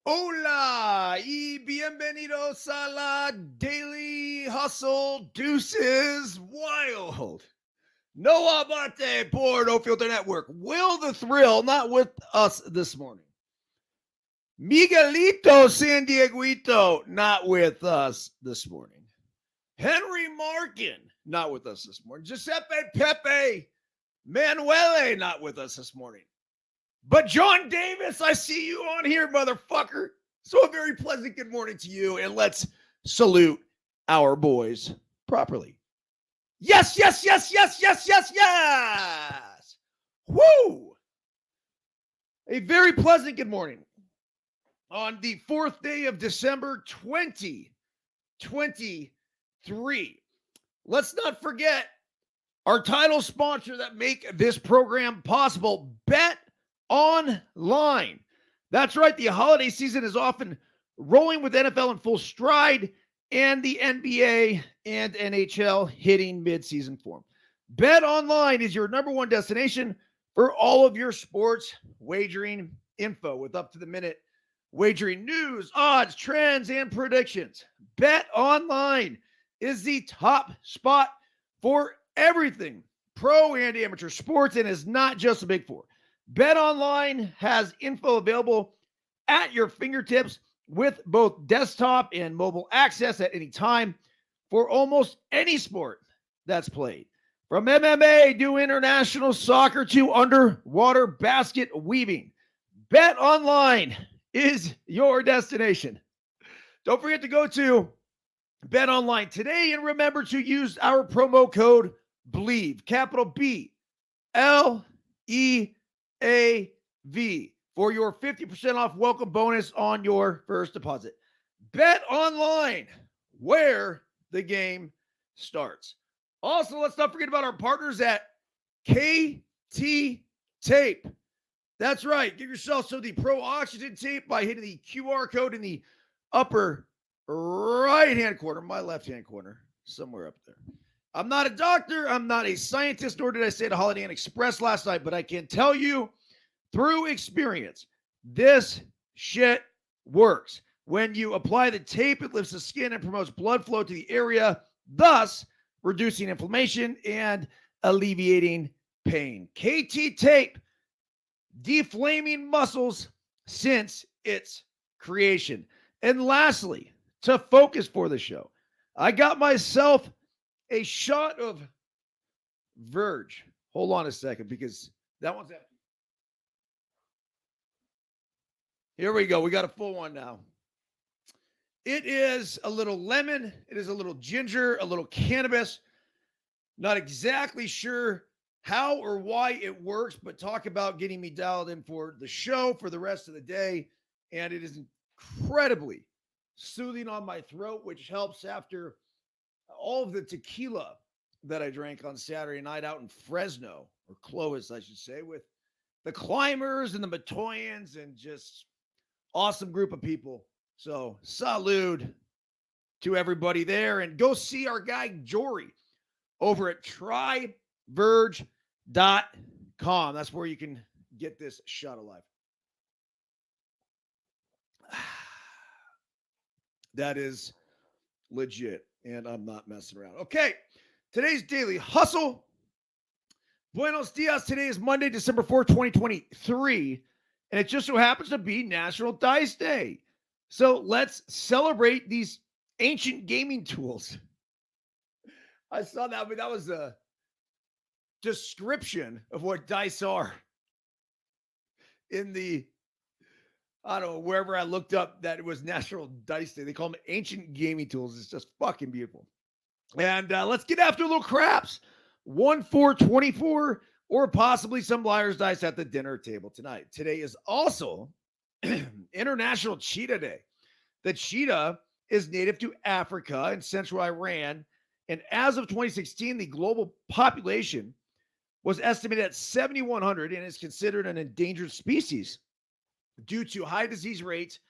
Hola y bienvenidos a la Daily Hustle Deuces Wild. Noah Abate por No Filter Network. Will the Thrill not with us this morning. Miguelito San Dieguito not with us this morning. Henry Markin not with us this morning. Giuseppe Pepe Manuele not with us this morning. But John Davis, I see you on here, motherfucker. So a very pleasant good morning to you, and let's salute our boys properly. Yes, yes, yes, yes, yes, yes, yes. Woo! A very pleasant good morning on the 4th day of December 2023. Let's not forget our title sponsor that make this program possible, Bet Online. That's right. The holiday season is often rolling with NFL in full stride and the NBA and NHL hitting midseason form. Bet Online is your number one destination for all of your sports wagering info with up-to-the-minute wagering news, odds, trends, and predictions. Bet Online is the top spot for everything pro and amateur sports and is not just a Big Four. BetOnline has info available at your fingertips with both desktop and mobile access at any time for almost any sport that's played. From MMA to international soccer to underwater basket weaving, BetOnline is your destination. Don't forget to go to BetOnline today and remember to use our promo code BLEAV, capital B, LEAV, for your 50% off welcome bonus on your first deposit. Bet Online, where the game starts. Also, let's not forget about our partners at KT Tape. That's right. Give yourself some of the Pro Oxygen Tape by hitting the QR code in the upper right-hand corner, my left-hand corner, somewhere up there. I'm not a doctor. I'm not a scientist, nor did I say it at Holiday Inn Express last night, but I can tell you through experience, this shit works. When you apply the tape, it lifts the skin and promotes blood flow to the area, thus reducing inflammation and alleviating pain. KT Tape, deflaming muscles since its creation. And lastly, to focus for the show, I got myself a shot of Verge. Hold on a second because that one's empty. Here we go. We got a full one now. It is a little lemon. It is a little ginger, a little cannabis. Not exactly sure how or why it works, but talk about getting me dialed in for the show for the rest of the day. And it is incredibly soothing on my throat, which helps after all of the tequila that I drank on Saturday night out in Fresno, or Clovis, I should say, with the Climbers and the Matoyans and just awesome group of people. So salute to everybody there, and go see our guy Jory over at tryverge.com. That's where you can get this shot of life. That is legit, and I'm not messing around. Okay, today's Daily Hustle. Buenos dias. Today is Monday, December 4th, 2023, and it just so happens to be National Dice Day. So let's celebrate these ancient gaming tools. I saw that, but that was a description of what dice are in the, I don't know, wherever I looked up that it was National Dice Day. They call them ancient gaming tools. It's just fucking beautiful. And let's get after a little craps. 1, 4, 24, or possibly some liar's dice at the dinner table tonight. Today is also International Cheetah Day. The cheetah is native to Africa and central Iran. And as of 2016, the global population was estimated at 7,100 and is considered an endangered species due to high disease rates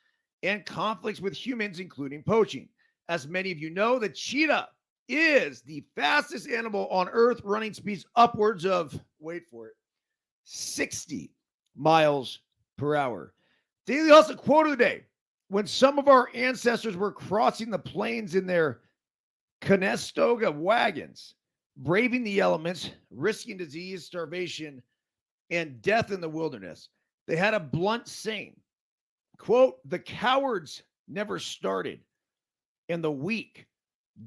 and conflicts with humans, including poaching. As many of you know, the cheetah is the fastest animal on Earth, running speeds upwards of, wait for it, 60 miles per hour. Daily Hustle quote of the day. when some of our ancestors were crossing the plains in their Conestoga wagons, braving the elements, risking disease, starvation, and death in the wilderness, they had a blunt saying, quote, "The cowards never started, and the weak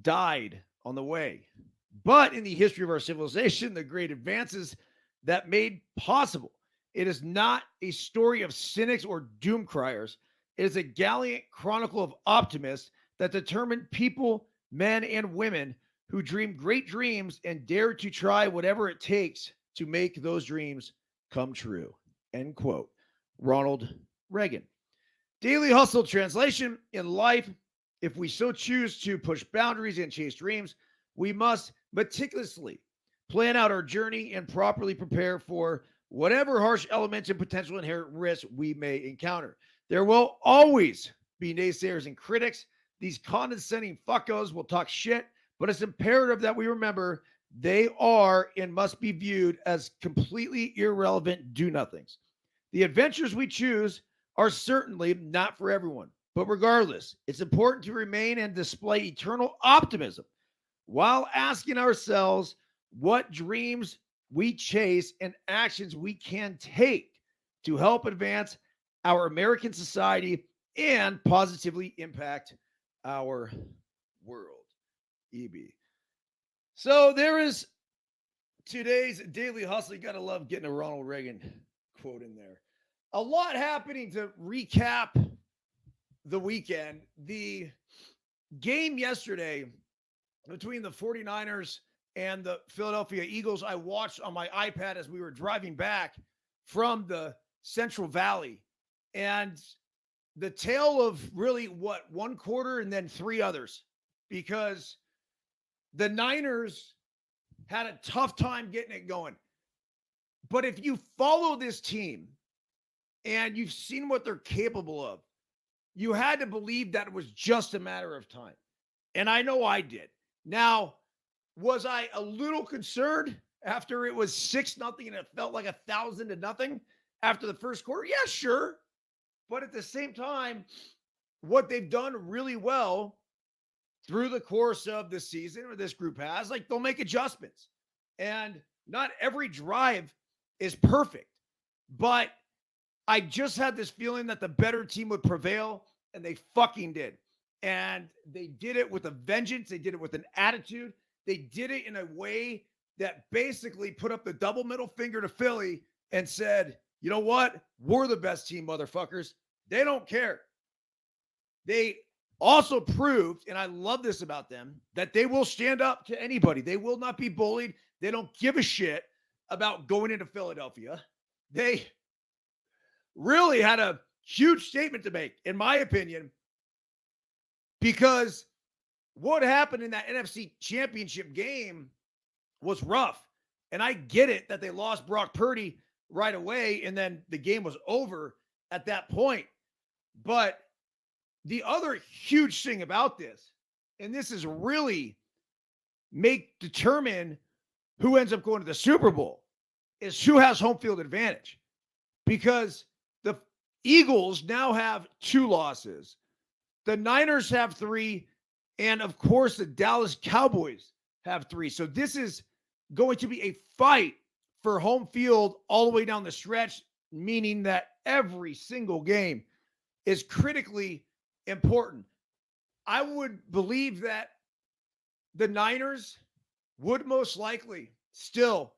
died on the way." But in the history of our civilization, the great advances that made possible, it is not a story of cynics or doom criers. It is a gallant chronicle of optimists that determined people, men and women who dream great dreams and dare to try whatever it takes to make those dreams come true. End quote. Ronald Reagan. Daily Hustle translation: in life, if we so choose to push boundaries and chase dreams, we must meticulously plan out our journey and properly prepare for whatever harsh elements and potential inherent risks we may encounter. There will always be naysayers and critics. These condescending fuckos will talk shit, but it's imperative that we remember they are and must be viewed as completely irrelevant do-nothings. The adventures we choose are certainly not for everyone, but regardless, it's important to remain and display eternal optimism while asking ourselves what dreams we chase and actions we can take to help advance our American society and positively impact our world. EB. So there is today's Daily Hustle. You got to love getting a Ronald Reagan quote in there. A lot happening to recap the weekend. The game yesterday between the 49ers and the Philadelphia Eagles, I watched on my iPad as we were driving back from the Central Valley. And the tale of really one quarter and then three others, because the Niners had a tough time getting it going. But if you follow this team and you've seen what they're capable of, you had to believe that it was just a matter of time. And I know I did. Now, was I a little concerned after it was 6-0 and it felt like 1,000-0 after the first quarter? Yeah, sure. But at the same time, what they've done really well through the course of the season, or this group has, like, they'll make adjustments. And not every drive is perfect. But I just had this feeling that the better team would prevail, and they fucking did. And they did it with a vengeance. They did it with an attitude. They did it in a way that basically put up the double middle finger to Philly and said, you know what? We're the best team, motherfuckers. They don't care. They also proved, and I love this about them, that they will stand up to anybody. They will not be bullied. They don't give a shit about going into Philadelphia. They really had a huge statement to make, in my opinion, because what happened in that NFC Championship game was rough. And I get it that they lost Brock Purdy right away, and then the game was over at that point. But the other huge thing about this, and this is really determine who ends up going to the Super Bowl, is who has home field advantage. Because the Eagles now have 2 losses. The Niners have 3. And of course, the Dallas Cowboys have 3. So this is going to be a fight for home field all the way down the stretch, meaning that every single game is critically important. I would believe that the Niners would most likely still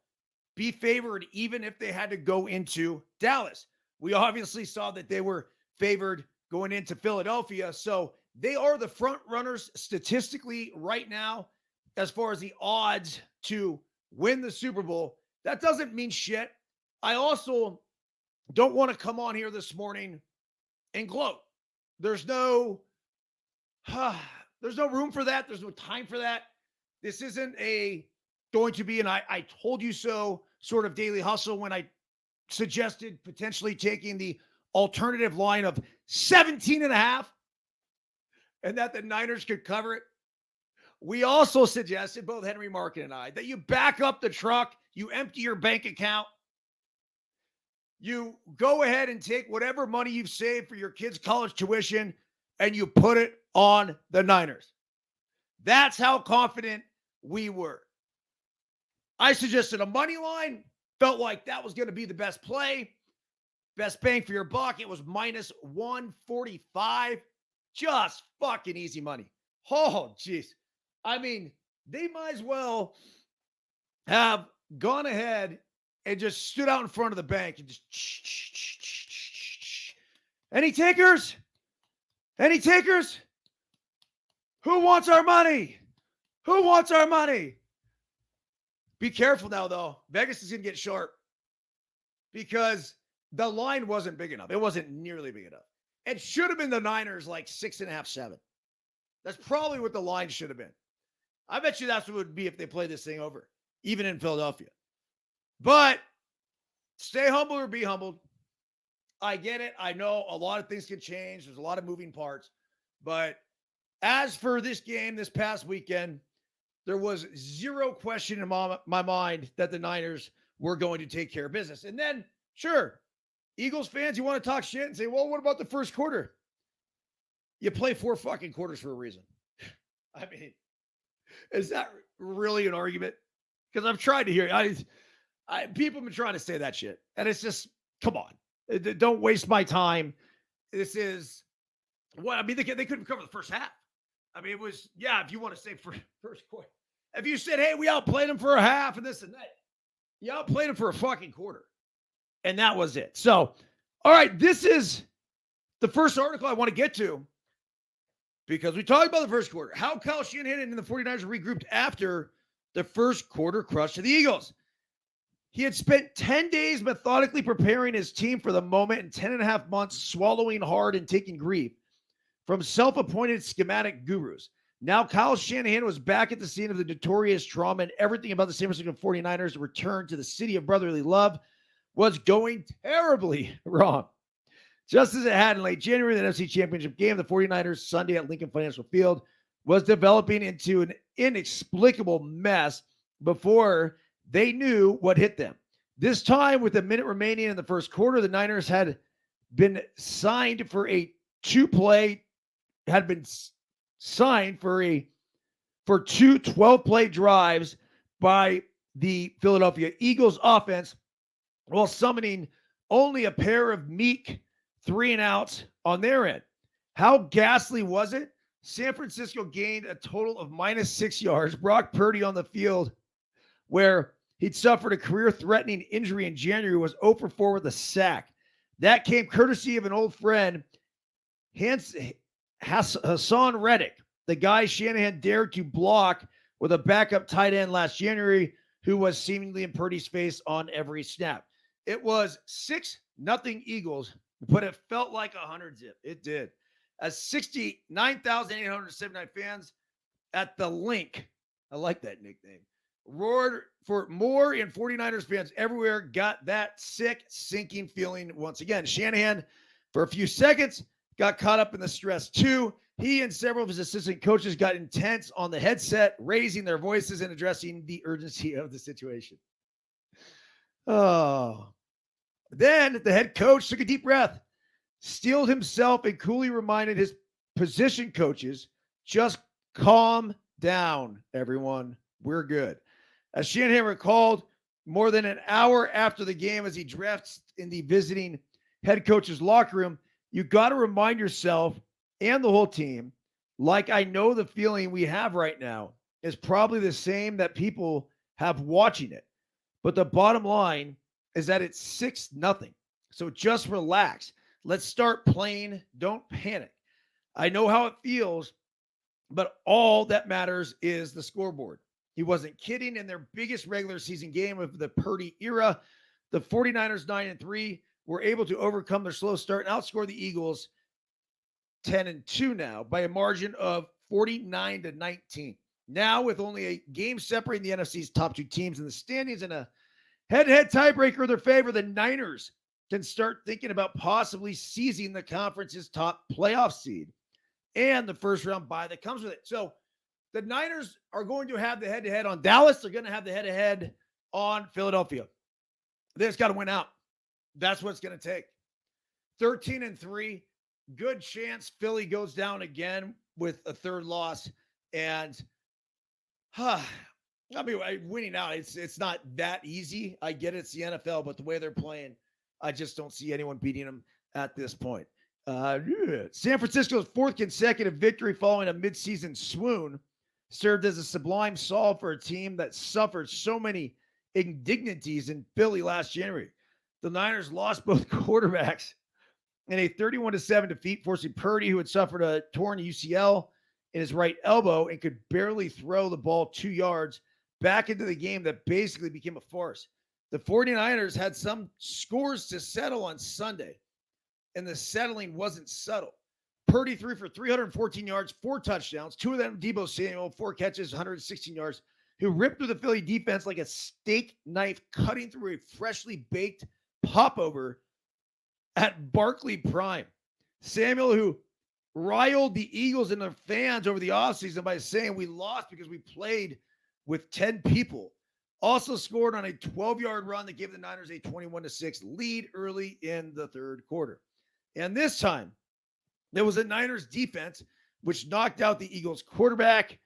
be favored, even if they had to go into Dallas. We obviously saw that they were favored going into Philadelphia. So they are the front runners statistically right now, as far as the odds to win the Super Bowl. That doesn't mean shit. I also don't want to come on here this morning and gloat. There's no room for that. There's no time for that. This isn't going to be an I told you so sort of daily hustle when I suggested potentially taking the alternative line of 17.5 and that the Niners could cover it. We also suggested, both Henry Markin and I, that you back up the truck, you empty your bank account, you go ahead and take whatever money you've saved for your kids' college tuition, and you put it on the Niners. That's how confident we were. I suggested a money line. Felt like that was going to be the best play. Best bang for your buck. It was minus 145. Just fucking easy money. Oh, jeez. I mean, they might as well have gone ahead and just stood out in front of the bank and just any takers? Any takers? Who wants our money? Who wants our money? Be careful now, though. Vegas is going to get sharp because the line wasn't big enough. It wasn't nearly big enough. It should have been the Niners like 6.5, 7. That's probably what the line should have been. I bet you that's what it would be if they played this thing over, even in Philadelphia. But stay humble or be humbled. I get it. I know a lot of things can change. There's a lot of moving parts. But as for this game this past weekend, there was zero question in my mind that the Niners were going to take care of business. And then, sure, Eagles fans, you want to talk shit and say, well, what about the first quarter? You play 4 fucking quarters for a reason. I mean, is that really an argument? Because I've tried to hear people have been trying to say that shit. And it's just, come on. Don't waste my time. This is what I mean. They couldn't cover the first half. I mean, it was, yeah, if you want to say first quarter. If you said, hey, we outplayed them for a half and this and that, you outplayed them for a fucking quarter. And that was it. So, all right, this is the first article I want to get to because we talked about the first quarter. How Kyle Shanahan and the 49ers regrouped after the first quarter crush to the Eagles. He had spent 10 days methodically preparing his team for the moment and 10 and a half months swallowing hard and taking grief from self-appointed schematic gurus. Now Kyle Shanahan was back at the scene of the notorious trauma, and everything about the San Francisco 49ers' return to the city of brotherly love was going terribly wrong. Just as it had in late January, the NFC Championship game, the 49ers Sunday at Lincoln Financial Field was developing into an inexplicable mess before they knew what hit them. This time, with a minute remaining in the first quarter, the Niners had been signed for a two 12-play drives by the Philadelphia Eagles offense while summoning only a pair of meek 3-and-outs on their end. How ghastly was it? San Francisco gained a total of minus 6 yards. Brock Purdy on the field, where he'd suffered a career-threatening injury in January, was 0 for 4 with a sack. That came courtesy of an old friend, Hassan Reddick, the guy Shanahan dared to block with a backup tight end last January, who was seemingly in Purdy's face on every snap. It was 6-0 Eagles, but it felt like 100 zip. It did. As 69,879 fans at the Link, I like that nickname, roared for more, and 49ers fans everywhere got that sick, sinking feeling once again. Shanahan, for a few seconds, got caught up in the stress too. He and several of his assistant coaches got intense on the headset, raising their voices and addressing the urgency of the situation. Oh. Then the head coach took a deep breath, steeled himself, and coolly reminded his position coaches, just calm down, everyone. We're good. As Shanahan recalled, more than an hour after the game, as he dressed in the visiting head coach's locker room, you got to remind yourself and the whole team, like I know the feeling we have right now is probably the same that people have watching it. But the bottom line is that it's 6-0. So just relax. Let's start playing. Don't panic. I know how it feels, but all that matters is the scoreboard. He wasn't kidding. In their biggest regular season game of the Purdy era, the 49ers 9-3 were able to overcome their slow start and outscore the Eagles 10-2 now by a margin of 49-19. Now, with only a game separating the NFC's top two teams in the standings and a head-to-head tiebreaker in their favor, the Niners can start thinking about possibly seizing the conference's top playoff seed and the first round bye that comes with it. So the Niners are going to have the head-to-head on Dallas. They're going to have the head-to-head on Philadelphia. They just got to win out. That's what it's going to take. 13-3. good chance Philly goes down again with a third loss. And I mean, winning out, it's not that easy. I get it's the NFL, but the way they're playing, I just don't see anyone beating them at this point. San Francisco's fourth consecutive victory following a midseason swoon served as a sublime solve for a team that suffered so many indignities in Philly last January. The Niners lost both quarterbacks in a 31-7 defeat, forcing Purdy, who had suffered a torn UCL in his right elbow and could barely throw the ball 2 yards, back into the game that basically became a farce. The 49ers had some scores to settle on Sunday, and the settling wasn't subtle. Purdy threw for 314 yards, 4 touchdowns, 2 of them Deebo Samuel, 4 catches, 116 yards, who ripped through the Philly defense like a steak knife, cutting through a freshly baked popover at Barclay Prime. Samuel, who riled the Eagles and their fans over the offseason by saying we lost because we played with 10 people, also scored on a 12-yard run that gave the Niners a 21-6 lead early in the third quarter. And this time, there was a Niners defense which knocked out the Eagles quarterback,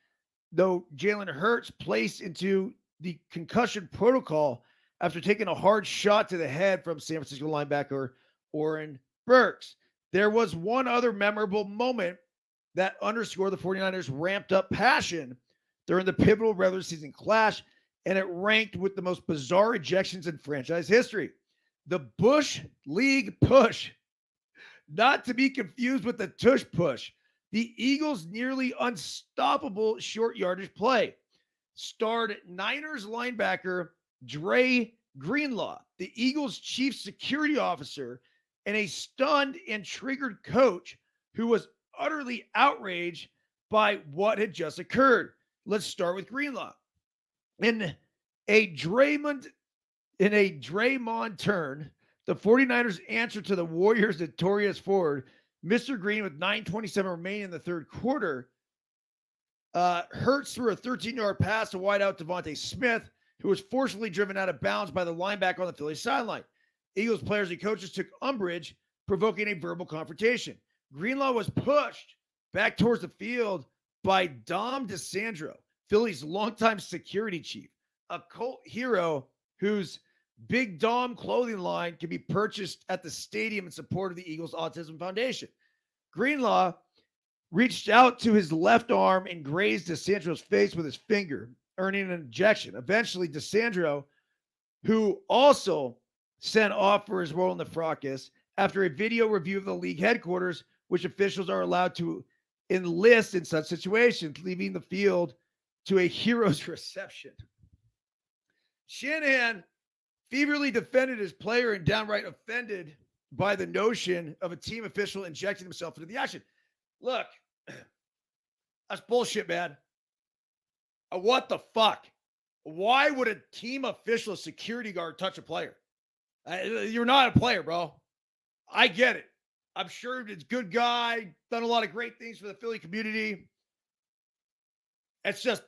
though Jalen Hurts placed into the concussion protocol after taking a hard shot to the head from San Francisco linebacker Oren Burks. There was one other memorable moment that underscored the 49ers' ramped up passion during the pivotal regular season clash, and it ranked with the most bizarre ejections in franchise history. The Bush League push, not to be confused with the tush push. The Eagles' nearly unstoppable short yardage play starred Niners linebacker Dre Greenlaw, the Eagles' chief security officer, and a stunned and triggered coach who was utterly outraged by what had just occurred. Let's start with Greenlaw. In a Draymond turn, the 49ers answered to the Warriors' notorious forward, Mr. Green, with 9:27 remaining in the third quarter. Hurts threw a 13-yard pass to wideout Devontae Smith, who was forcibly driven out of bounds by the linebacker on the Philly sideline. Eagles players and coaches took umbrage, provoking a verbal confrontation. Greenlaw was pushed back towards the field by Dom DeSandro, Philly's longtime security chief, a cult hero whose Big Dom clothing line can be purchased at the stadium in support of the Eagles Autism Foundation. Greenlaw reached out to his left arm and grazed DeSandro's face with his finger, earning an ejection. Eventually, DeSandro, who also sent off for his role in the fracas, after a video review of the league headquarters, which officials are allowed to enlist in such situations, leaving the field to a hero's reception. Shanahan feverly defended his player and downright offended by the notion of a team official injecting himself into the action. Look, that's bullshit, man. What the fuck? Why would a team official, a security guard, touch a player? You're not a player, bro. I get it. I'm sure it's a good guy, done a lot of great things for the Philly community. It's just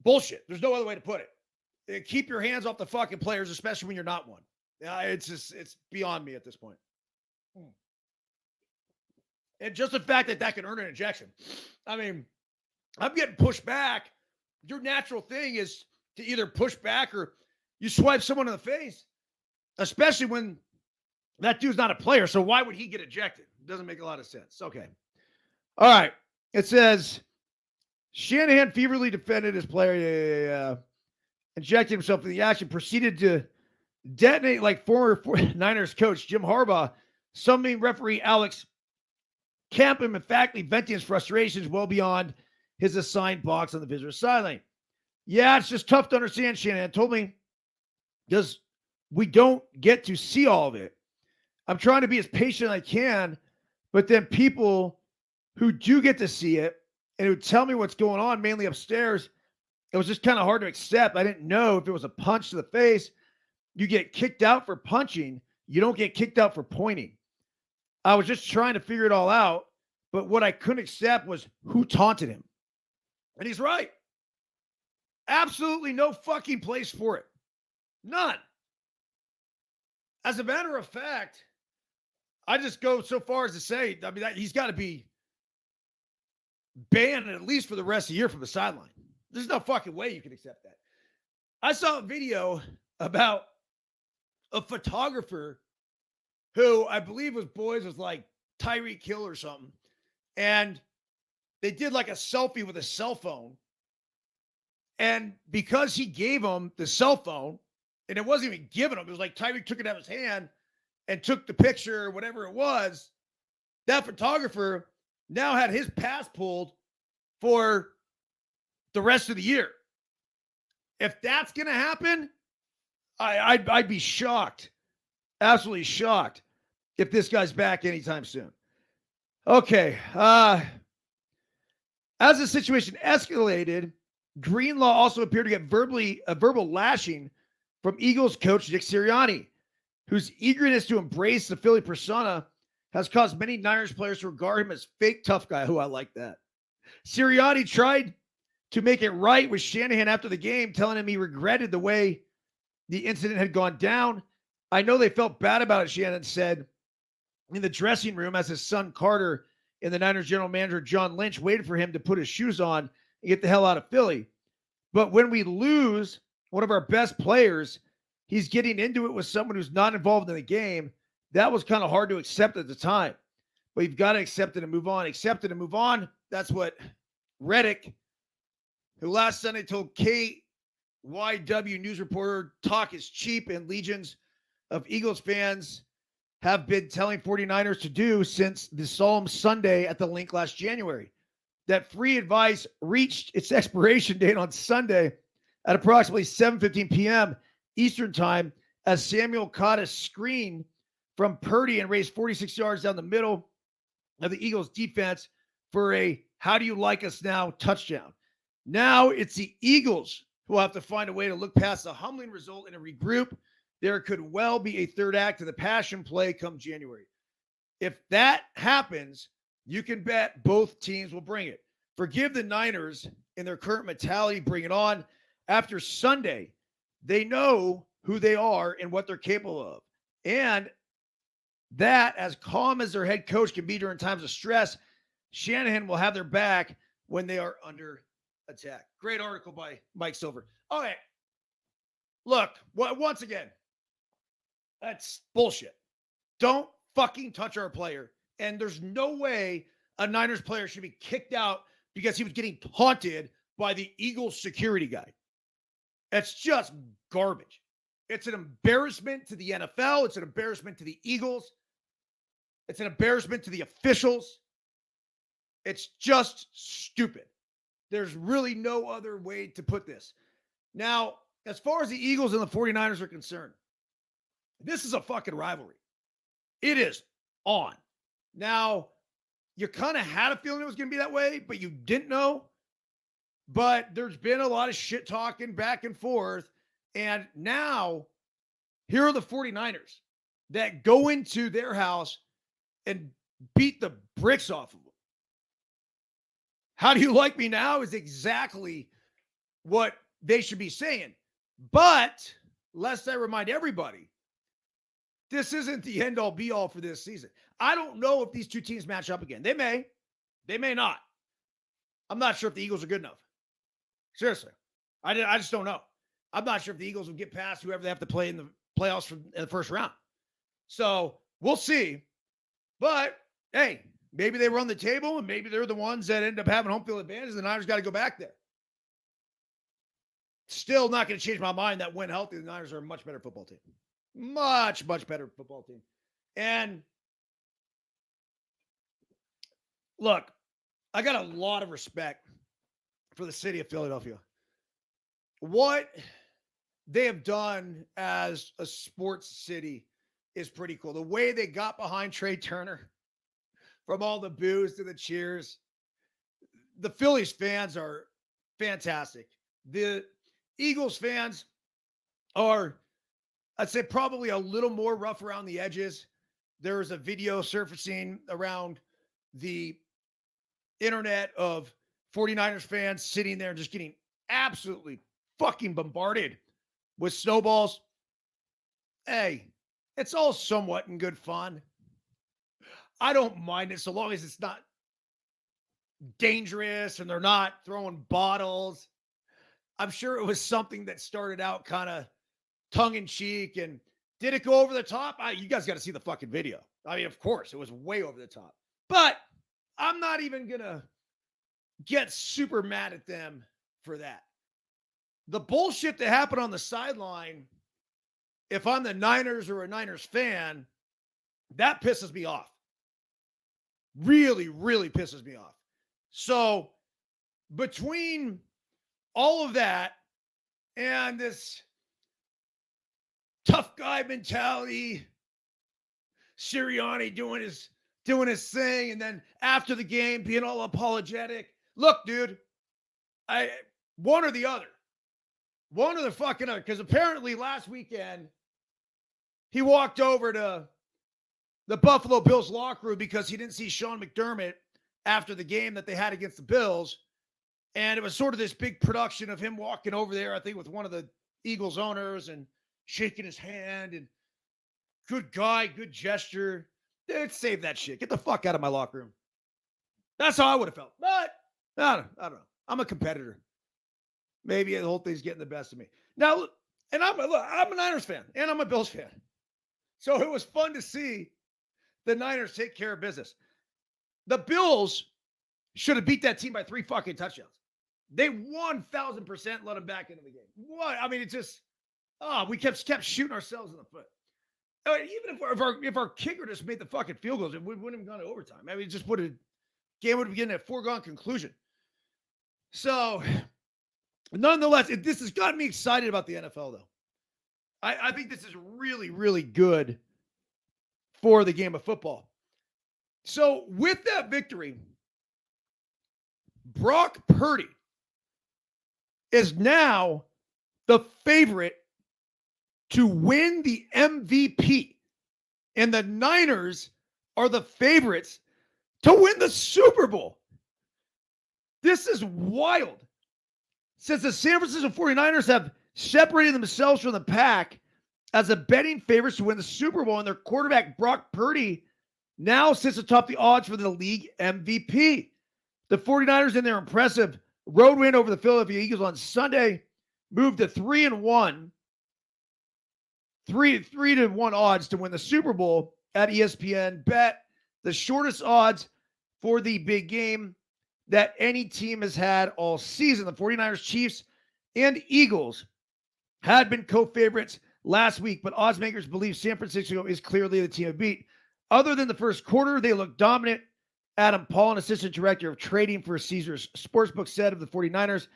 bullshit. There's no other way to put it. Keep your hands off the fucking players, especially when you're not one. It's beyond me at this point. And just the fact that can earn an ejection. I mean, I'm getting pushed back. Your natural thing is to either push back or you swipe someone in the face, especially when that dude's not a player. So why would he get ejected? It doesn't make a lot of sense. Okay. All right. It says Shanahan feverly defended his player, injected himself in the action, proceeded to detonate like former Niners coach Jim Harbaugh, summoning referee Alex Campham, emphatically venting his frustrations well beyond his assigned box on the visitor's sideline. Yeah, it's just tough to understand, Shanahan told me, because we don't get to see all of it. I'm trying to be as patient as I can, but then people who do get to see it and who tell me what's going on, mainly upstairs, it was just kind of hard to accept. I didn't know if it was a punch to the face. You get kicked out for punching. You don't get kicked out for pointing. I was just trying to figure it all out, but what I couldn't accept was who taunted him. And he's right. Absolutely no fucking place for it. None. As a matter of fact, I just go so far as to say, I mean, he's got to be banned at least for the rest of the year from the sideline. There's no fucking way you can accept that. I saw a video about a photographer who I believe was like Tyreek Hill or something. And they did like a selfie with a cell phone. And because he gave him the cell phone, and it wasn't even given him, it was like Tyreek took it out of his hand and took the picture or whatever it was. That photographer now had his pass pulled for the rest of the year. If that's going to happen, I'd be shocked, absolutely shocked, if this guy's back anytime soon. Okay. As the situation escalated, Greenlaw also appeared to get a verbal lashing from Eagles coach Nick Sirianni, whose eagerness to embrace the Philly persona has caused many Niners players to regard him as fake tough guy. I like that. Sirianni tried to make it right with Shanahan after the game, telling him he regretted the way the incident had gone down. I know they felt bad about it, Shanahan said in the dressing room as his son Carter and the Niners general manager John Lynch waited for him to put his shoes on and get the hell out of Philly. But when we lose one of our best players, he's getting into it with someone who's not involved in the game. That was kind of hard to accept at the time. But you've got to accept it and move on. Accept it and move on. That's what Reddick, who last Sunday told KYW news reporter, talk is cheap, and legions of Eagles fans have been telling 49ers to do since the solemn Sunday at the link last January. That free advice reached its expiration date on Sunday at approximately 7:15 p.m. Eastern time as Samuel caught a screen from Purdy and raced 46 yards down the middle of the Eagles defense for a "how do you like us now" touchdown. Now it's the Eagles who will have to find a way to look past the humbling result and regroup. There could well be a third act to the passion play come January. If that happens, you can bet both teams will bring it. Forgive the Niners in their current mentality, bring it on. After Sunday, they know who they are and what they're capable of. And that, as calm as their head coach can be during times of stress, Shanahan will have their back when they are under attack. Great article by Mike Silver. All right. Look, once again, that's bullshit. Don't fucking touch our player. And there's no way a Niners player should be kicked out because he was getting taunted by the Eagles security guy. It's just garbage. It's an embarrassment to the NFL. It's an embarrassment to the Eagles. It's an embarrassment to the officials. It's just stupid. There's really no other way to put this. Now, as far as the Eagles and the 49ers are concerned, this is a fucking rivalry. It is on. Now, you kind of had a feeling it was going to be that way, but you didn't know. But there's been a lot of shit talking back and forth. And now, here are the 49ers that go into their house and beat the bricks off of them. How do you like me now is exactly what they should be saying. But, lest I remind everybody, this isn't the end-all be-all for this season. I don't know if these two teams match up again. They may. They may not. I'm not sure if the Eagles are good enough. Seriously. I just don't know. I'm not sure if the Eagles will get past whoever they have to play in the playoffs in the first round. So, we'll see. But, hey, maybe they run the table, and maybe they're the ones that end up having home field advantage, and the Niners got to go back there. Still not going to change my mind that when healthy, the Niners are a much better football team. Much, much better football team. And look, I got a lot of respect for the city of Philadelphia. What they have done as a sports city is pretty cool. The way they got behind Trey Turner, from all the boos to the cheers. The Phillies fans are fantastic. The Eagles fans are, I'd say, probably a little more rough around the edges. There was a video surfacing around the internet of 49ers fans sitting there just getting absolutely fucking bombarded with snowballs. Hey, it's all somewhat in good fun. I don't mind it so long as it's not dangerous and they're not throwing bottles. I'm sure it was something that started out kind of tongue in cheek. And did it go over the top? You guys got to see the fucking video. I mean, of course, it was way over the top. But I'm not even going to get super mad at them for that. The bullshit that happened on the sideline, if I'm the Niners or a Niners fan, that pisses me off. Really, really pisses me off. So between all of that and this tough guy mentality, Sirianni doing his thing, and then after the game being all apologetic. Look, dude, one or the other. One or the fucking other. Because apparently last weekend, he walked over to the Buffalo Bills locker room because he didn't see Sean McDermott after the game that they had against the Bills. And it was sort of this big production of him walking over there, I think, with one of the Eagles owners and shaking his hand. And good guy, good gesture. Dude, save that shit. Get the fuck out of my locker room. That's how I would have felt. But I don't know. I'm a competitor. Maybe the whole thing's getting the best of me. Now, and I'm a Niners fan and I'm a Bills fan. So it was fun to see the Niners take care of business. The Bills should have beat that team by 3 fucking touchdowns. They 1,000% let them back into the game. What? I mean, it's just, we kept shooting ourselves in the foot. I mean, even if our kicker just made the fucking field goals, it wouldn't have gone to overtime. I mean, game would have been a foregone conclusion. So, nonetheless, this has gotten me excited about the NFL, though. I think this is really, really good for the game of football. So, with that victory, Brock Purdy is now the favorite to win the MVP. And the Niners are the favorites to win the Super Bowl. This is wild. Since the San Francisco 49ers have separated themselves from the pack as the betting favorites to win the Super Bowl, and their quarterback, Brock Purdy, now sits atop the odds for the league MVP. The 49ers, in their impressive road win over the Philadelphia Eagles on Sunday, moved to 3-1. 3-1 odds to win the Super Bowl at ESPN Bet, the shortest odds for the big game that any team has had all season. The 49ers, Chiefs, and Eagles had been co-favorites last week, but odds makers believe San Francisco is clearly the team to beat. Other than the first quarter, they look dominant. Adam Paul, an assistant director of trading for Caesars Sportsbook, said of the 49ers,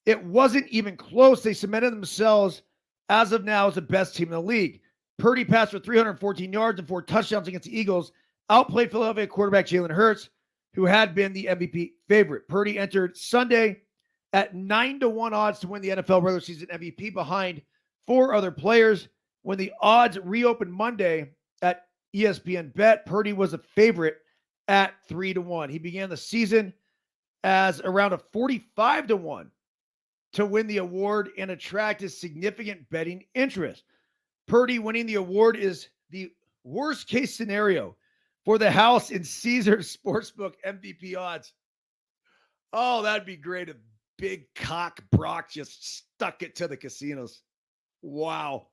it wasn't even close. They cemented themselves as of now as the best team in the league. Purdy passed for 314 yards and 4 touchdowns against the Eagles, outplayed Philadelphia quarterback Jalen Hurts, who had been the MVP favorite. Purdy entered Sunday at 9-1 odds to win the NFL regular season MVP behind 4 other players. When the odds reopened Monday at ESPN Bet, Purdy was a favorite at 3-1. He began the season as around a 45-1 to win the award and attracted significant betting interest. Purdy winning the award is the worst case scenario for the house in Caesars Sportsbook MVP odds. Oh, that'd be great if big cock Brock just stuck it to the casinos. Wow.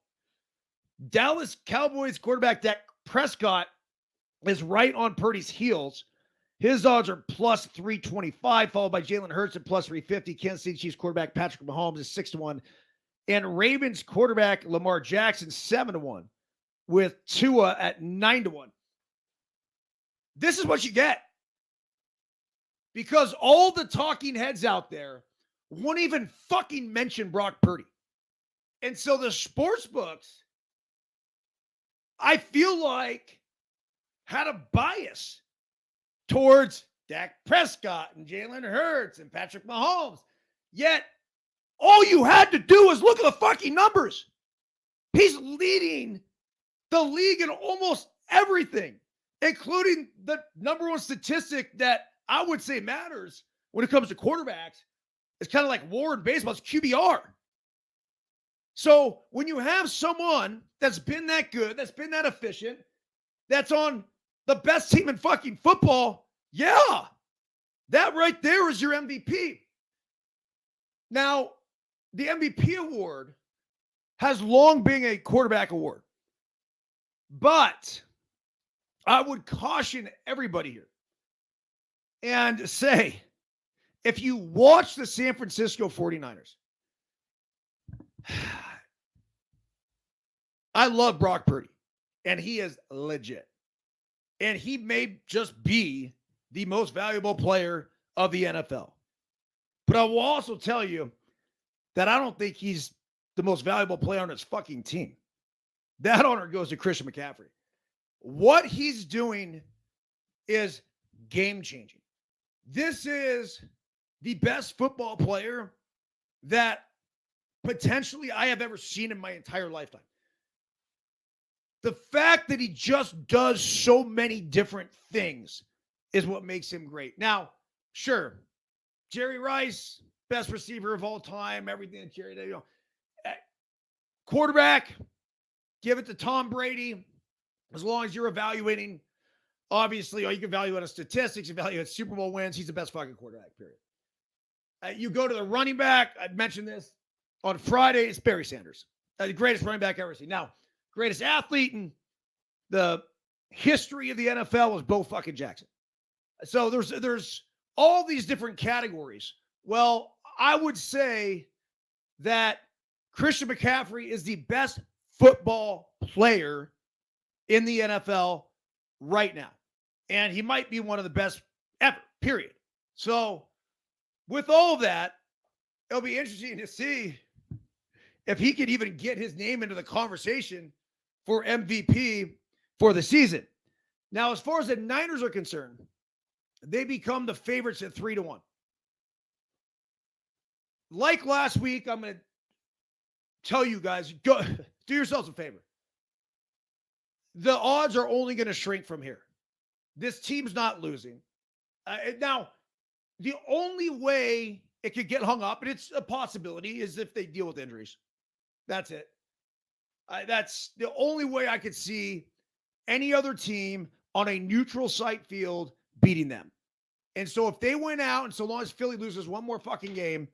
Dallas Cowboys quarterback Dak Prescott is right on Purdy's heels. His odds are plus 325, followed by Jalen Hurts at plus 350. Kansas City Chiefs quarterback Patrick Mahomes is 6-1. And Ravens quarterback Lamar Jackson 7-1, with Tua at 9-1. This is what you get. Because all the talking heads out there won't even fucking mention Brock Purdy. And so the sports books, I feel like, had a bias towards Dak Prescott and Jalen Hurts and Patrick Mahomes. Yet, all you had to do was look at the fucking numbers. He's leading the league in almost everything, including the number one statistic that I would say matters when it comes to quarterbacks. It's kind of like war in baseball. It's QBR. So when you have someone that's been that good, that's been that efficient, that's on the best team in fucking football, yeah, that right there is your MVP. Now, the MVP award has long been a quarterback award. But I would caution everybody here and say, if you watch the San Francisco 49ers, I love Brock Purdy, and he is legit. And he may just be the most valuable player of the NFL. But I will also tell you that I don't think he's the most valuable player on his fucking team. That honor goes to Christian McCaffrey. What he's doing is game-changing. This is the best football player that potentially I have ever seen in my entire lifetime. The fact that he just does so many different things is what makes him great. Now, sure, Jerry Rice, best receiver of all time, everything that Jerry did. Quarterback, give it to Tom Brady. As long as you're evaluating, obviously, you can evaluate statistics, evaluate Super Bowl wins. He's the best fucking quarterback, period. You go to the running back. I mentioned this on Friday. It's Barry Sanders, the greatest running back I've ever seen. Now, greatest athlete in the history of the NFL was Bo fucking Jackson. So there's all these different categories. Well, I would say that Christian McCaffrey is the best football player in the NFL right now. And he might be one of the best ever, period. So with all of that, it'll be interesting to see if he could even get his name into the conversation for MVP for the season. Now, as far as the Niners are concerned, they become the favorites at 3-1. Like last week, I'm going to tell you guys, go do yourselves a favor. The odds are only going to shrink from here. This team's not losing. Now, the only way it could get hung up, and it's a possibility, is if they deal with injuries. That's it. That's the only way I could see any other team on a neutral site field beating them. And so if they went out, and so long as Philly loses one more fucking game,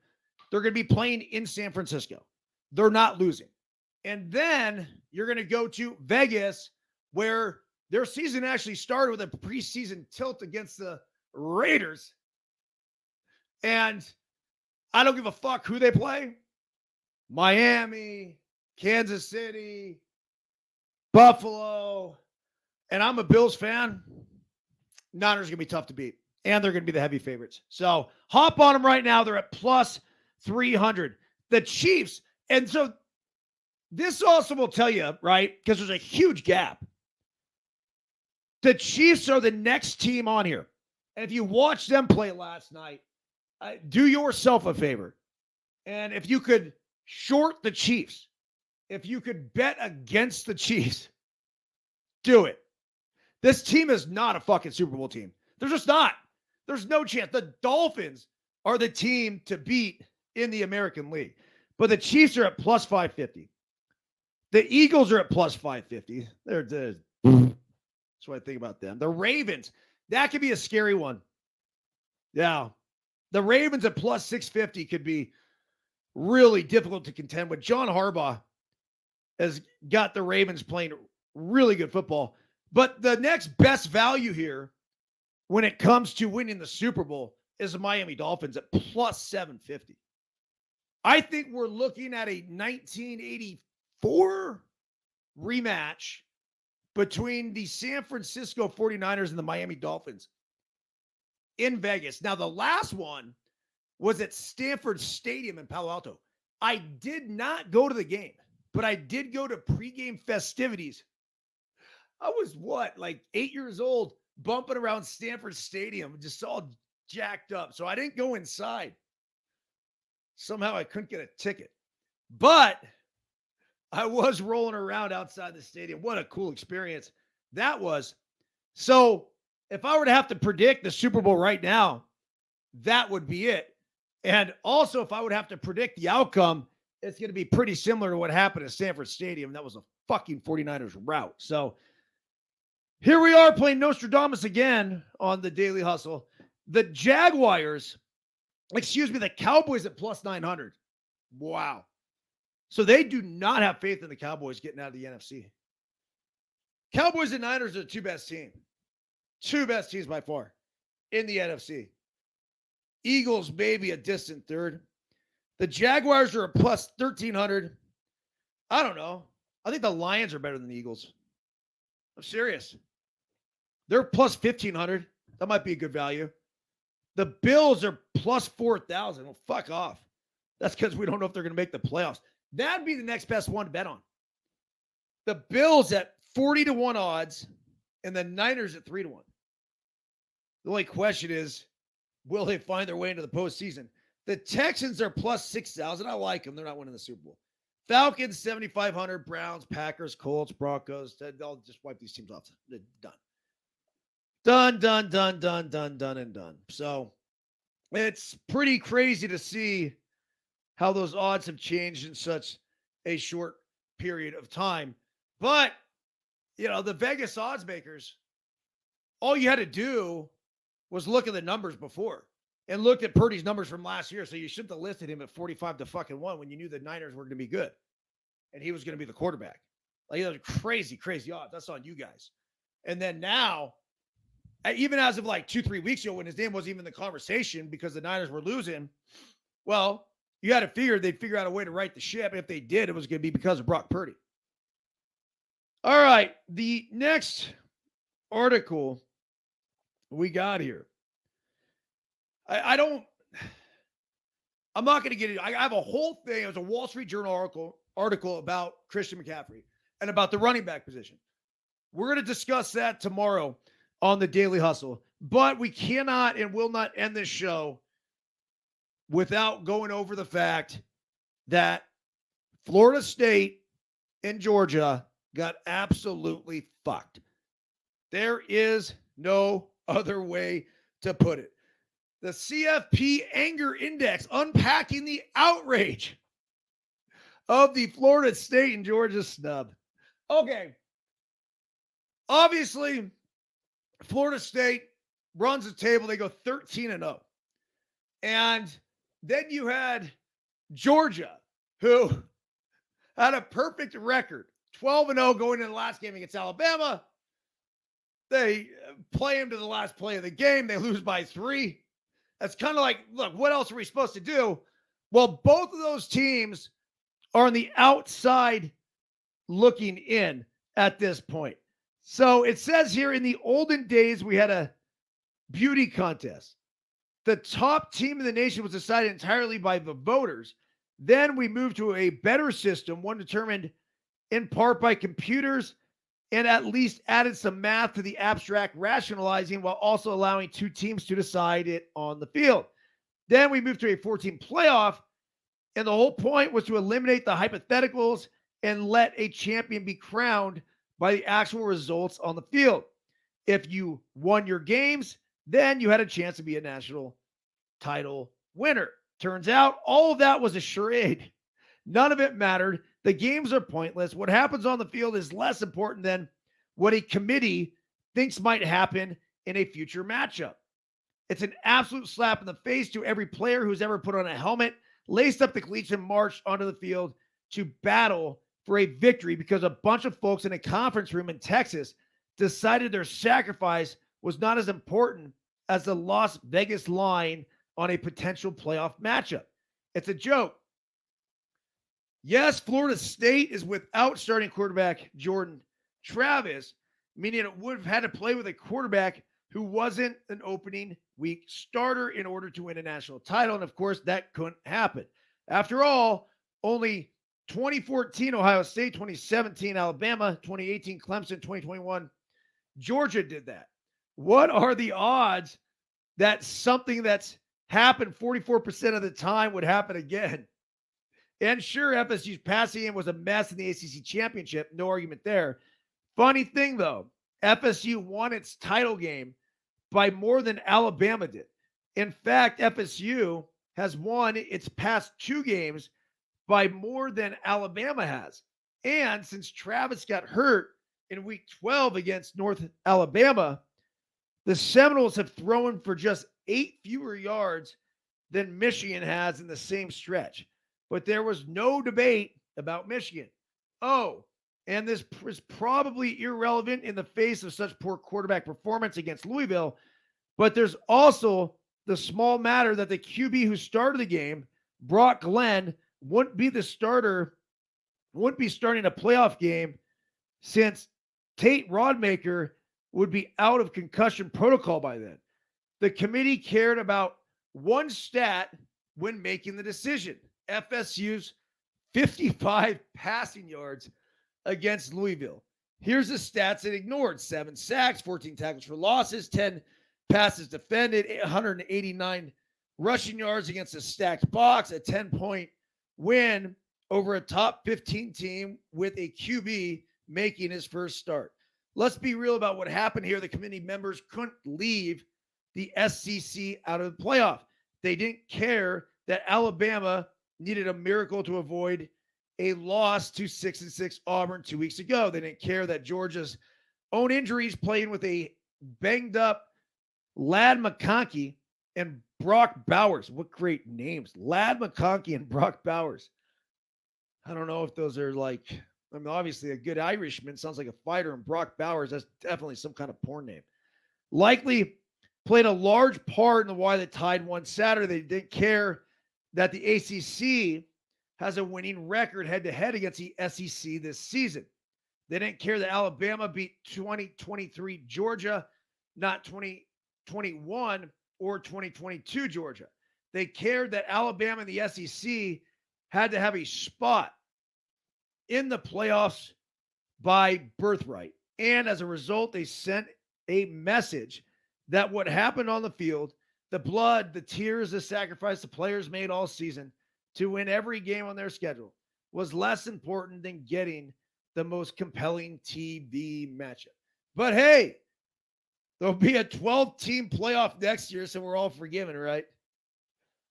they're going to be playing in San Francisco. They're not losing. And then you're going to go to Vegas, where their season actually started with a preseason tilt against the Raiders. And I don't give a fuck who they play. Miami, Kansas City, Buffalo. And I'm a Bills fan. Niners are going to be tough to beat. And they're going to be the heavy favorites. So hop on them right now. They're at plus 300. The Chiefs. And so this also will tell you, right, because there's a huge gap. The Chiefs are the next team on here. And if you watched them play last night, do yourself a favor. And if you could short the Chiefs, if you could bet against the Chiefs, do it. This team is not a fucking Super Bowl team. They're just not. There's no chance. The Dolphins are the team to beat in the American League. But the Chiefs are at plus 550. The Eagles are at plus 550. That's what I think about them. The Ravens, that could be a scary one. Yeah. The Ravens at plus 650 could be really difficult to contend with. John Harbaugh has got the Ravens playing really good football. But the next best value here when it comes to winning the Super Bowl is the Miami Dolphins at plus 750. I think we're looking at a 1984 rematch between the San Francisco 49ers and the Miami Dolphins in Vegas. Now, the last one was at Stanford Stadium in Palo Alto. I did not go to the game, but I did go to pregame festivities. I was like 8 years old, bumping around Stanford Stadium, just all jacked up. So I didn't go inside. Somehow I couldn't get a ticket. But I was rolling around outside the stadium. What a cool experience that was. So if I were to have to predict the Super Bowl right now, that would be it. And also, if I would have to predict the outcome, it's going to be pretty similar to what happened at Stanford Stadium. That was a fucking 49ers rout. So Here we are playing Nostradamus again on the Daily Hustle. The the Cowboys at plus 900. Wow. So they do not have faith in the Cowboys getting out of the NFC. Cowboys and Niners are the two best teams. Two best teams by far in the NFC. Eagles maybe a distant third. The Jaguars are a plus 1,300. I don't know. I think the Lions are better than the Eagles. I'm serious. They're plus 1,500. That might be a good value. The Bills are plus 4,000. Well, fuck off. That's because we don't know if they're going to make the playoffs. That'd be the next best one to bet on. The Bills at 40-1 odds and the Niners at 3-1. The only question is, will they find their way into the postseason? The Texans are plus 6,000. I like them. They're not winning the Super Bowl. Falcons, 7,500. Browns, Packers, Colts, Broncos. They'll just wipe these teams off. They're done. Done. So it's pretty crazy to see how those odds have changed in such a short period of time. But, the Vegas odds makers, all you had to do was look at the numbers before and looked at Purdy's numbers from last year. So you shouldn't have listed him at 45-1 when you knew the Niners were going to be good and he was going to be the quarterback. Like, those are crazy, crazy odds. That's on you guys. And then now, even as of like 2-3 weeks ago, when his name wasn't even in the conversation because the Niners were losing, well, you had to figure they'd figure out a way to right the ship. And if they did, it was going to be because of Brock Purdy. All right. The next article we got here. I'm not going to get it. I have a whole thing. It was a Wall Street Journal article about Christian McCaffrey and about the running back position. We're going to discuss that tomorrow on the Daily Hustle, but we cannot and will not end this show without going over the fact that Florida State and Georgia got absolutely fucked. There is no other way to put it. The CFP Anger Index unpacking the outrage of the Florida State and Georgia snub. Okay. Obviously, Florida State runs the table. They go 13-0. And then you had Georgia, who had a perfect record, 12-0 going into the last game against Alabama. They play him to the last play of the game. They lose by 3. That's kind of like, look, what else are we supposed to do? Well, both of those teams are on the outside looking in at this point. So it says here, in the olden days, we had a beauty contest. The top team in the nation was decided entirely by the voters. Then we moved to a better system, one determined in part by computers, and at least added some math to the abstract rationalizing while also allowing 2 teams to decide it on the field. Then we moved to a 14 playoff, and the whole point was to eliminate the hypotheticals and let a champion be crowned by the actual results on the field. If you won your games, then you had a chance to be a national title winner. Turns out all of that was a charade. None of it mattered. The games are pointless. What happens on the field is less important than what a committee thinks might happen in a future matchup. It's an absolute slap in the face to every player who's ever put on a helmet, laced up the cleats, and marched onto the field to battle for a victory because a bunch of folks in a conference room in Texas decided their sacrifice was not as important as the Las Vegas line on a potential playoff matchup. It's a joke. Yes, Florida State is without starting quarterback Jordan Travis, meaning it would have had to play with a quarterback who wasn't an opening week starter in order to win a national title. And of course, that couldn't happen. After all, only 2014 Ohio State, 2017 Alabama, 2018 Clemson, 2021 Georgia did that. What are the odds that something that's happened 44% of the time would happen again? And sure, FSU's passing game was a mess in the ACC championship. No argument there. Funny thing, though, FSU won its title game by more than Alabama did. In fact, FSU has won its past 2 games by more than Alabama has. And since Travis got hurt, in week 12 against North Alabama, the Seminoles have thrown for just 8 fewer yards than Michigan has in the same stretch. But there was no debate about Michigan. Oh, and this is probably irrelevant in the face of such poor quarterback performance against Louisville, but there's also the small matter that the QB who started the game, Brock Glenn, wouldn't be starting a playoff game since Tate Rodmaker would be out of concussion protocol by then. The committee cared about one stat when making the decision: FSU's 55 passing yards against Louisville. Here's the stats it ignored: 7 sacks, 14 tackles for losses, 10 passes defended, 189 rushing yards against a stacked box, a 10-point win over a top 15 team with a QB making his first start. Let's be real about what happened here. The committee members couldn't leave the SEC out of the playoff. They didn't care that Alabama needed a miracle to avoid a loss to 6-6 Auburn 2 weeks ago. They didn't care that Georgia's own injuries, playing with a banged up Ladd McConkey and Brock Bowers. What great names. Ladd McConkey and Brock Bowers. I don't know if those are like, I mean, obviously a good Irishman sounds like a fighter, and Brock Bowers, that's definitely some kind of porn name. Likely played a large part in the why the Tide won Saturday. They didn't care that the ACC has a winning record head-to-head against the SEC this season. They didn't care that Alabama beat 2023 Georgia, not 2021 or 2022 Georgia. They cared that Alabama and the SEC had to have a spot in the playoffs by birthright. And as a result, they sent a message that what happened on the field, the blood, the tears, the sacrifice the players made all season to win every game on their schedule, was less important than getting the most compelling TV matchup. But hey, there'll be a 12-team playoff next year, so we're all forgiven, right?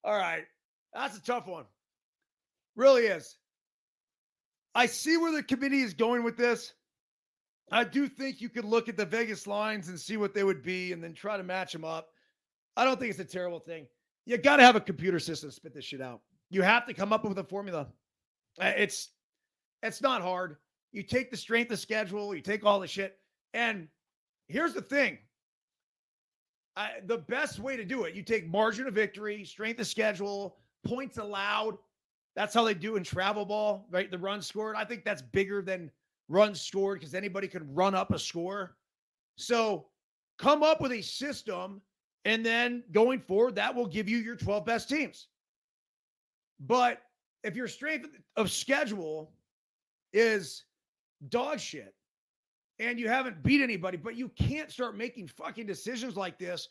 All right. That's a tough one. Really is. I see where the committee is going with this. I do think you could look at the Vegas lines and see what they would be and then try to match them up. I don't think it's a terrible thing. You got to have a computer system to spit this shit out. You have to come up with a formula. It's not hard. You take the strength of schedule, you take all the shit. And here's the thing. The best way to do it, you take margin of victory, strength of schedule, points allowed. That's how they do in travel ball, right? The runs scored. I think that's bigger than runs scored because anybody can run up a score. So come up with a system, and then going forward, that will give you your 12 best teams. But if your strength of schedule is dog shit and you haven't beat anybody, but you can't start making fucking decisions like this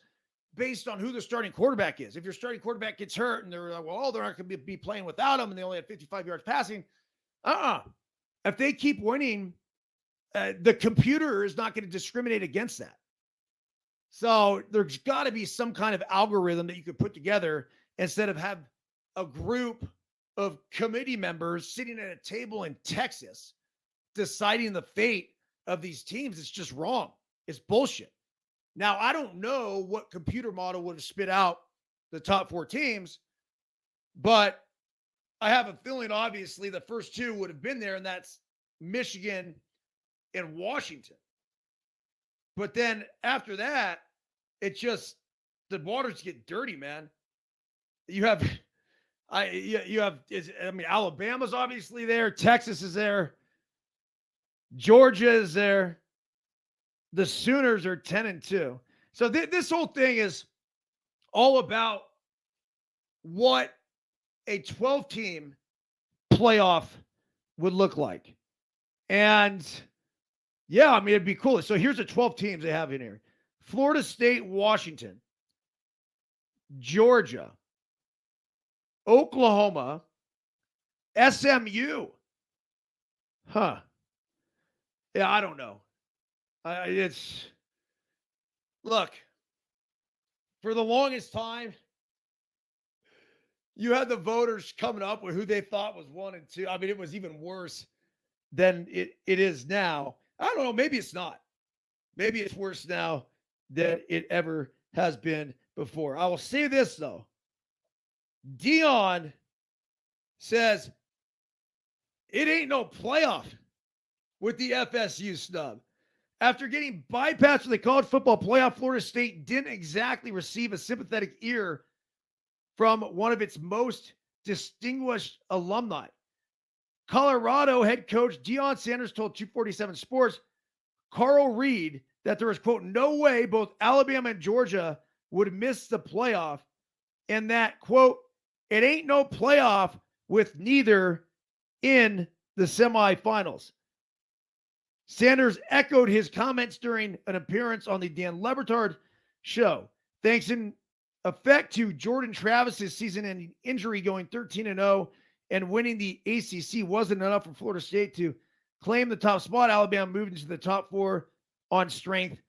based on who the starting quarterback is. If your starting quarterback gets hurt and they're like, well, they're not going to be playing without him and they only had 55 yards passing. If they keep winning, the computer is not going to discriminate against that. So there's got to be some kind of algorithm that you could put together instead of have a group of committee members sitting at a table in Texas deciding the fate of these teams. It's just wrong. It's bullshit. Now, I don't know what computer model would have spit out the top 4 teams, but I have a feeling, obviously, the first 2 would have been there, and that's Michigan and Washington. But then after that, it just, the waters get dirty, man. Alabama's obviously there. Texas is there. Georgia is there. The Sooners are 10-2. So this whole thing is all about what a 12-team playoff would look like. And yeah, I mean, it'd be cool. So here's the 12 teams they have in here: Florida State, Washington, Georgia, Oklahoma, SMU. Yeah, I don't know. Look, for the longest time, you had the voters coming up with who they thought was 1 and 2. I mean, it was even worse than it is now. I don't know. Maybe it's not. Maybe it's worse now than it ever has been before. I will say this, though. Dion says it ain't no playoff with the FSU snub. After getting bypassed from the college football playoff, Florida State didn't exactly receive a sympathetic ear from one of its most distinguished alumni. Colorado head coach Deion Sanders told 247 Sports, Carl Reed, that there was, quote, no way both Alabama and Georgia would miss the playoff, and that, quote, it ain't no playoff with neither in the semifinals. Sanders echoed his comments during an appearance on the Dan Le Batard show. Thanks in effect to Jordan Travis's season-ending injury, going 13-0 and winning the ACC wasn't enough for Florida State to claim the top spot. Alabama moved into the top four on strength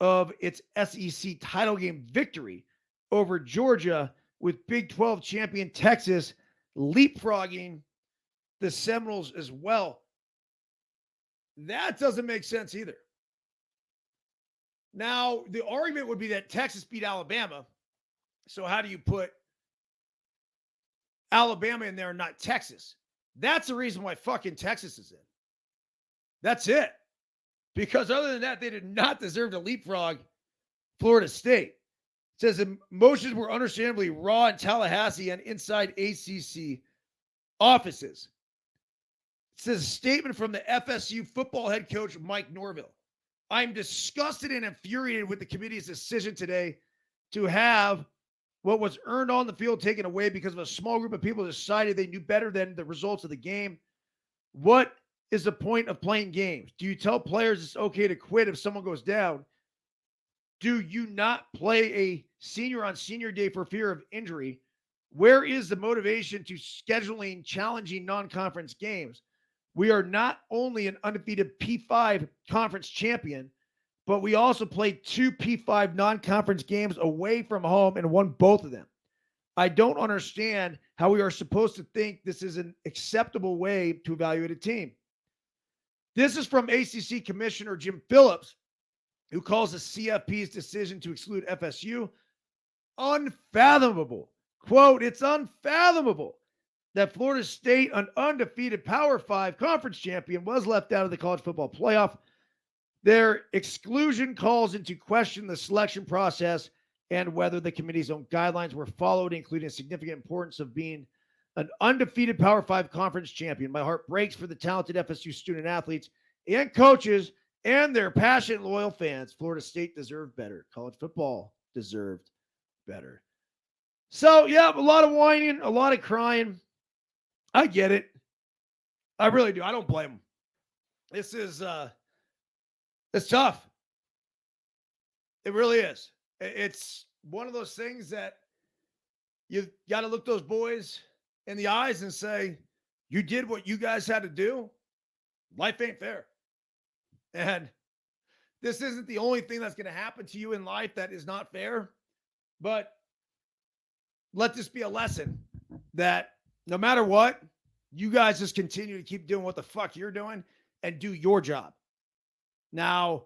of its SEC title game victory over Georgia, with Big 12 champion Texas leapfrogging the Seminoles as well. That doesn't make sense either. Now, the argument would be that Texas beat Alabama. So how do you put Alabama in there and not Texas? That's the reason why fucking Texas is in. That's it. Because other than that, they did not deserve to leapfrog Florida State. It says emotions were understandably raw in Tallahassee and inside ACC offices. It says a statement from the FSU football head coach, Mike Norville. I'm disgusted and infuriated with the committee's decision today to have what was earned on the field taken away because of a small group of people who decided they knew better than the results of the game. What is the point of playing games? Do you tell players it's okay to quit if someone goes down? Do you not play a senior on senior day for fear of injury? Where is the motivation to scheduling challenging non-conference games? We are not only an undefeated P5 conference champion, but we also played 2 P5 non-conference games away from home and won both of them. I don't understand how we are supposed to think this is an acceptable way to evaluate a team. This is from ACC Commissioner Jim Phillips, who calls the CFP's decision to exclude FSU unfathomable. Quote, it's unfathomable that Florida State, an undefeated Power 5 conference champion, was left out of the college football playoff. Their exclusion calls into question the selection process and whether the committee's own guidelines were followed, including a significant importance of being an undefeated Power 5 conference champion. My heart breaks for the talented FSU student athletes and coaches and their passionate, loyal fans. Florida State deserved better. College football deserved better. So, yeah, a lot of whining, a lot of crying. I get it. I really do. I don't blame them. This is, it's tough. It really is. It's one of those things that you got to look those boys in the eyes and say, you did what you guys had to do. Life ain't fair. And this isn't the only thing that's going to happen to you in life that is not fair. But let this be a lesson that no matter what, you guys just continue to keep doing what the fuck you're doing and do your job. Now,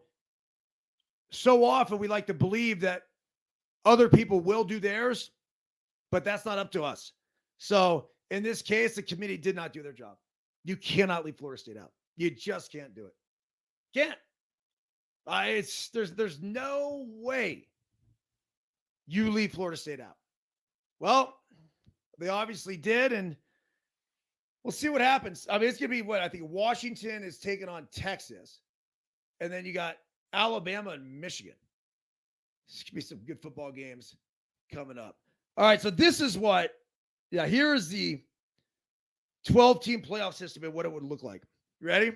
so often we like to believe that other people will do theirs, but that's not up to us. So in this case, the committee did not do their job. You cannot leave Florida State out. You just can't do it. Can't. There's no way you leave Florida State out. Well, they obviously did, and we'll see what happens. I mean, it's going to be what I think Washington is taking on Texas, and then you got Alabama and Michigan. This could be some good football games coming up. All right, so this is what, here's the 12-team playoff system and what it would look like. You ready?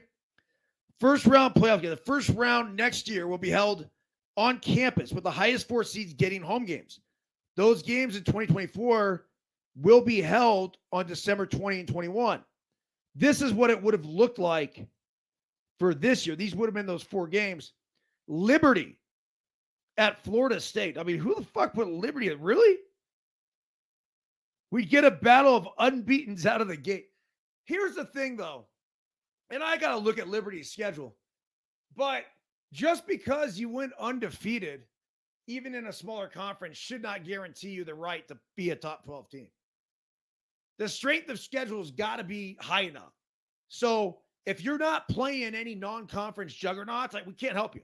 First round playoff game. The first round next year will be held on campus with the highest 4 seeds getting home games. Those games in 2024 will be held on December 20 and 21. This is what it would have looked like for this year. These would have been those 4 games. Liberty at Florida State. I mean, who the fuck put Liberty in? Really? We get a battle of unbeatens out of the gate. Here's the thing, though, and I got to look at Liberty's schedule. But just because you went undefeated, even in a smaller conference, should not guarantee you the right to be a top 12 team. The strength of schedule has got to be high enough. So if you're not playing any non-conference juggernauts, like we can't help you.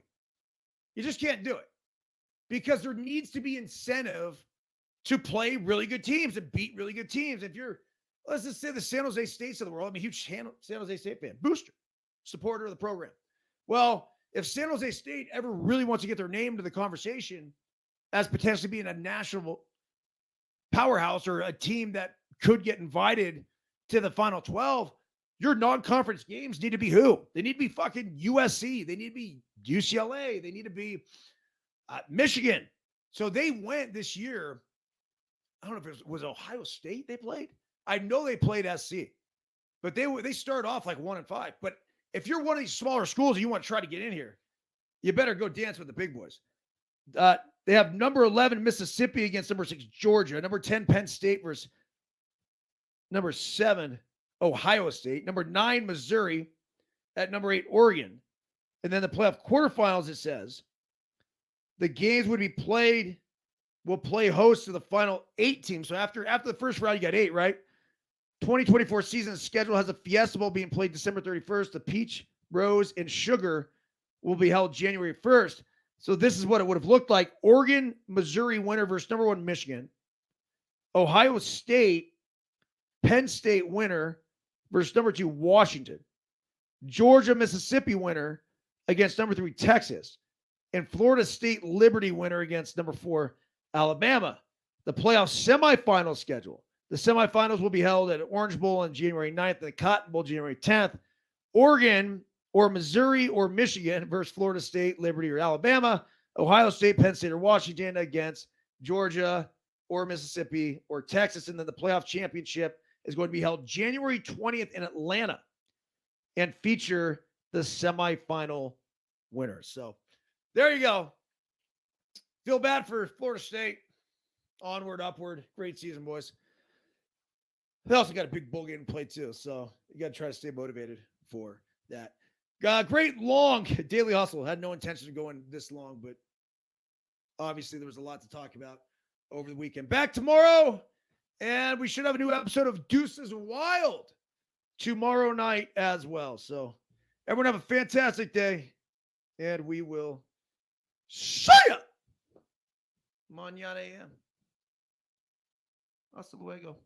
You just can't do it because there needs to be incentive to play really good teams and beat really good teams. If you're, let's just say the San Jose States of the world, I'm a huge San Jose State fan, booster, supporter of the program. Well, if San Jose State ever really wants to get their name to the conversation as potentially being a national powerhouse or a team that could get invited to the Final 12, your non-conference games need to be who? They need to be fucking USC. They need to be UCLA. They need to be Michigan. So they went this year. I don't know if it was Ohio State they played. I know they played SC, but they start off like 1-5. But if you're one of these smaller schools and you want to try to get in here, you better go dance with the big boys. They have number 11 Mississippi against number 6 Georgia, number 10 Penn State versus number 7 Ohio State, number 9 Missouri at number 8 Oregon. And then the playoff quarterfinals, it says the games will play host to the final 8 teams. So after the first round, you got 8, right? 2024 season schedule has a Fiesta Bowl being played December 31st. The Peach, Rose, and Sugar will be held January 1st. So this is what it would have looked like. Oregon, Missouri winner versus number 1 Michigan. Ohio State, Penn State winner versus number 2 Washington. Georgia, Mississippi winner against number 3 Texas. And Florida State Liberty winner against number 4 Alabama. The playoff semifinal schedule. The semifinals will be held at Orange Bowl on January 9th and the Cotton Bowl January 10th. Oregon or Missouri or Michigan versus Florida State, Liberty, or Alabama. Ohio State, Penn State, or Washington against Georgia or Mississippi or Texas. And then the playoff championship is going to be held January 20th in Atlanta and feature the semifinal winners. So there you go. Feel bad for Florida State. Onward, upward. Great season, boys. They also got a big bowl game to play too, so you got to try to stay motivated for that. Great long daily hustle. Had no intention of going this long, but obviously there was a lot to talk about over the weekend. Back tomorrow, and we should have a new episode of Deuces Wild tomorrow night as well. So everyone have a fantastic day, and we will see ya. Mañana AM. Hasta luego.